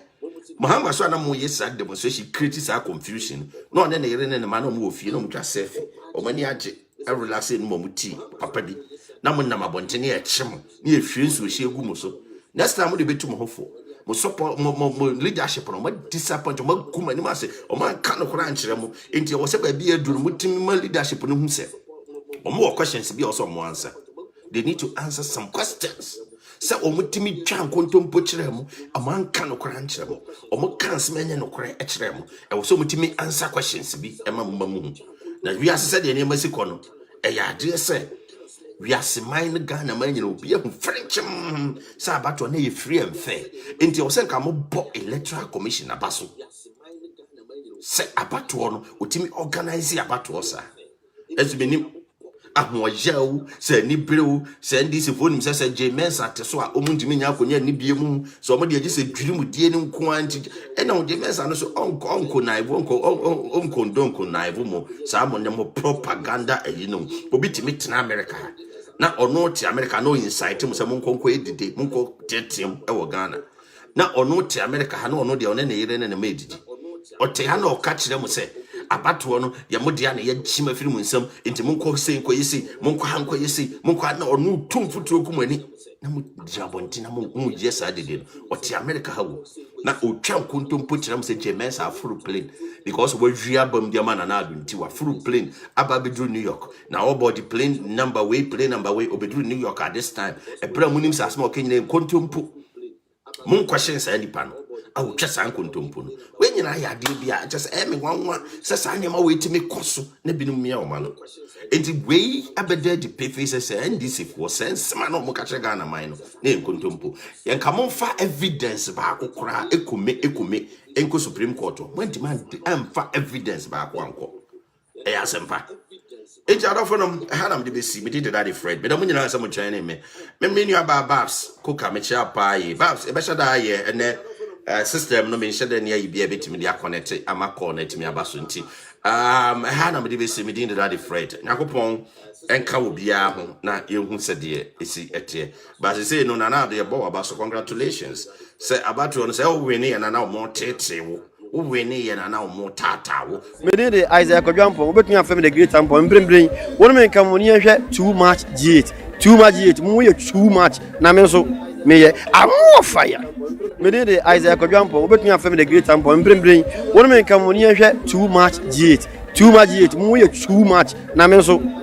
Mahama so na mo yes demonstration create confusion no na yere ne ma na mo ofie no mo twa selfie o mani age e relax no mo ti papa di na mo nam abonte ne e chim ne e hwie nso hie gu mo so next time mo de betu mo hofo mo support mo leadership no mo disappoint mo kuma ni ma se o man ka no kora nkyere mo enti o se ba bi aduru mo timi ma leadership no hu se o mo questions bi o so mo answer. They need to answer some questions. Say o mo timi twa nkontompo kyere mo o man ka no kora nkyere mo o mo kan se menye no kora e kyere mo e wo so mo timi answer questions bi e ma mo mu na wi asese de ne ma siko no e ya de se we are seeing Ghana man, you know, be a French. Say about one day free and fair. Into your sense, I'm electoral commission abaso. Say about one, ultimate organize about us. As many ahwajau, say ni bill, send this phone, says James at so Omundiminia, ni biemu, somebody just a dream with the quantity. And now James and also uncle Naivo, uncle Donko Naivo, some on them propaganda, you know, obit in America. Na ono ti America no insight mu se monko edide monko tetem e wo Ghana na ono ti America ha no ono de one na yire na medidi o te ha na o ka kire mu se abato no ye modia na ye chima firi mu nsam enti monko se nko yesi monko ha nko yesi monko na ono tumfutu oku mani na mu jabonti na mu yesa dede o te America ha wo na o twa nkontompo kire mu se James afuru plane because we via bam dia man na adunti wa furu plane ababedru New York na body plane number way obedru New York at this time e bra munim sa small kenye nkontompo mun question sa nipa no awu twesa nkontompo no we nyina ya de bia just me wanwa se sa nyama we timi koso na binum mia o ma no enti we abeda di pefe se NDC for sense ma no mo ka kire Ghana man no na nkontompo yen ka mo fa evidence ba akokora ekume enko Supreme Court when demand emfa evidence ba akwanko e asempa eji adofo no hanam de besi me did that Fred but amunyina asa mo China me nu aba babs koka me chia pa yi babs e be shada ye ene system no me shada ne yi bia betimi dia connect ama connect me aba so nti hanam de besi me did that Fred nyakopon enka wo bia ho na yehu sede esi ete but say no na de bo aba so congratulations say about on say o wini na na mo tete wo wini na na mo tata wo
me de Isaac Odwampo obetumi afem the great ampo mbrembrem wonu me nka mo ni ehwe too much G8 mu ye too much na me so me ye amo fire me de Isaac Odwampo obetumi afem the great ampo mbrembrem wonu me nka mo ni ehwe too much G8 mu ye too much na me so